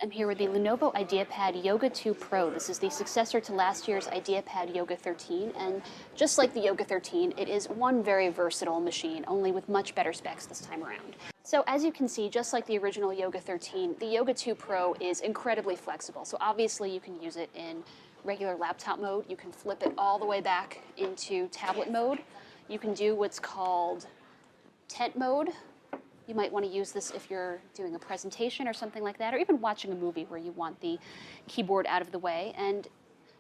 I'm here with the Lenovo IdeaPad Yoga 2 Pro. This is the successor to last year's IdeaPad Yoga 13, and just like the Yoga 13, it is one very versatile machine, only with much better specs this time around. So as you can see, just like the original Yoga 13, the Yoga 2 Pro is incredibly flexible. So obviously you can use it in regular laptop mode. You can flip it all the way back into tablet mode. You can do what's called tent mode. You might want to use this if you're doing a presentation or something like that, or even watching a movie where you want the keyboard out of the way. And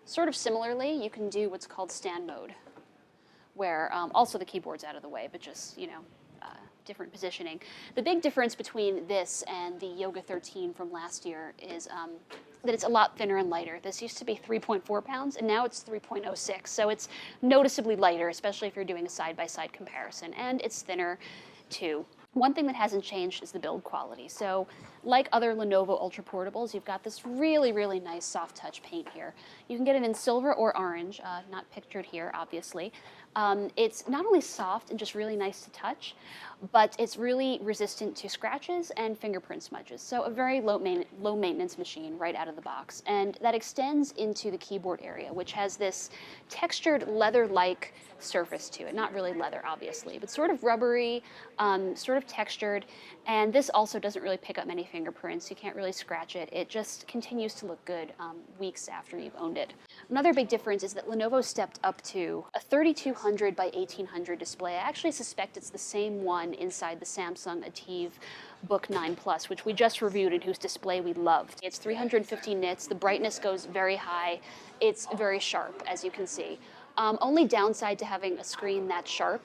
sort of similarly, you can do what's called stand mode, where also the keyboard's out of the way, but just, different positioning. The big difference between this and the Yoga 13 from last year is that it's a lot thinner and lighter. This used to be 3.4 pounds, and now it's 3.06, so it's noticeably lighter, especially if you're doing a side-by-side comparison, and it's thinner too. One thing that hasn't changed is the build quality. So like other Lenovo Ultra Portables, you've got this really, really nice soft touch paint here. You can get it in silver or orange, not pictured here, obviously. It's not only soft and just really nice to touch, but it's really resistant to scratches and fingerprint smudges. So a very low maintenance machine right out of the box. And that extends into the keyboard area, which has this textured leather-like surface to it. Not really leather, obviously, but sort of rubbery, sort of textured. And this also doesn't really pick up many fingerprints. You can't really scratch it. It just continues to look good weeks after you've owned it. Another big difference is that Lenovo stepped up to a 3200 by 1800 display. I actually suspect it's the same one inside the Samsung ATIV Book 9 Plus, which we just reviewed and whose display we loved. It's 350 nits, the brightness goes very high, it's very sharp, as you can see. Only downside to having a screen that sharp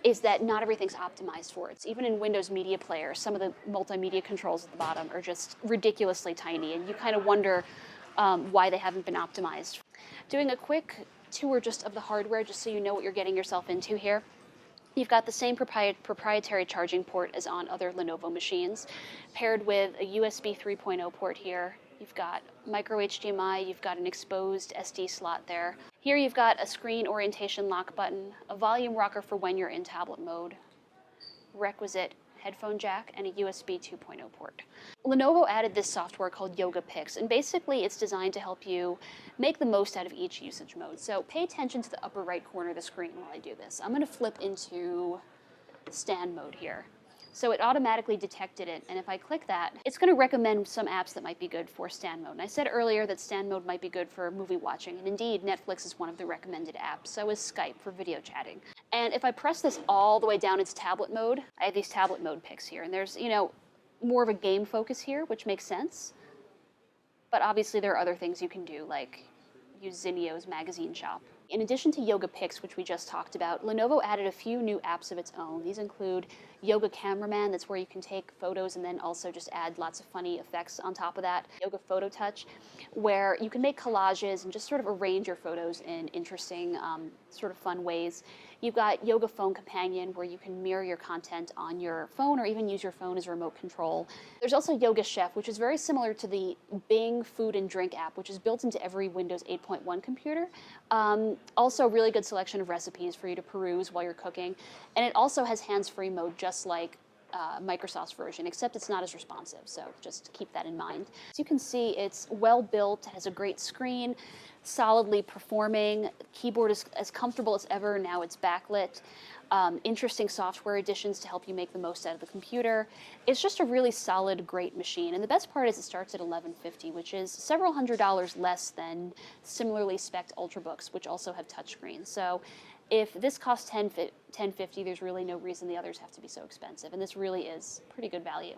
is that not everything's optimized for it. Even in Windows Media Player, some of the multimedia controls at the bottom are just ridiculously tiny, and you kind of wonder why they haven't been optimized. Doing a quick tour just of the hardware, just so you know what you're getting yourself into here. You've got the same proprietary charging port as on other Lenovo machines, paired with a USB 3.0 port here. You've got micro HDMI, you've got an exposed SD slot there. Here you've got a screen orientation lock button, a volume rocker for when you're in tablet mode, requisite headphone jack, and a USB 2.0 port. Lenovo added this software called Yoga Picks, and basically it's designed to help you make the most out of each usage mode. So pay attention to the upper right corner of the screen while I do this. I'm going to flip into stand mode here. So it automatically detected it, and if I click that, it's going to recommend some apps that might be good for stand mode. And I said earlier that stand mode might be good for movie watching, and indeed, Netflix is one of the recommended apps. So is Skype for video chatting. And if I press this all the way down into tablet mode, I have these tablet mode picks here, and there's, more of a game focus here, which makes sense. But obviously there are other things you can do, like use Zinio's magazine shop. In addition to Yoga Picks, which we just talked about, Lenovo added a few new apps of its own. These include Yoga Cameraman, that's where you can take photos and then also just add lots of funny effects on top of that. Yoga Photo Touch, where you can make collages and just sort of arrange your photos in interesting, sort of fun ways. You've got Yoga Phone Companion, where you can mirror your content on your phone or even use your phone as a remote control. There's also Yoga Chef, which is very similar to the Bing Food and Drink app, which is built into every Windows 8.1 computer. Also a really good selection of recipes for you to peruse while you're cooking. And it also has hands-free mode, just like Microsoft's version, except it's not as responsive, so just keep that in mind. As you can see, it's well built, has a great screen, solidly performing. Keyboard is as comfortable as ever. Now it's backlit. Interesting software additions to help you make the most out of the computer. It's just a really solid, great machine. And the best part is it starts at $1150, which is several $100s less than similarly spec'd Ultrabooks, which also have touchscreens. So if this costs $1050, there's really no reason the others have to be so expensive. And this really is pretty good value.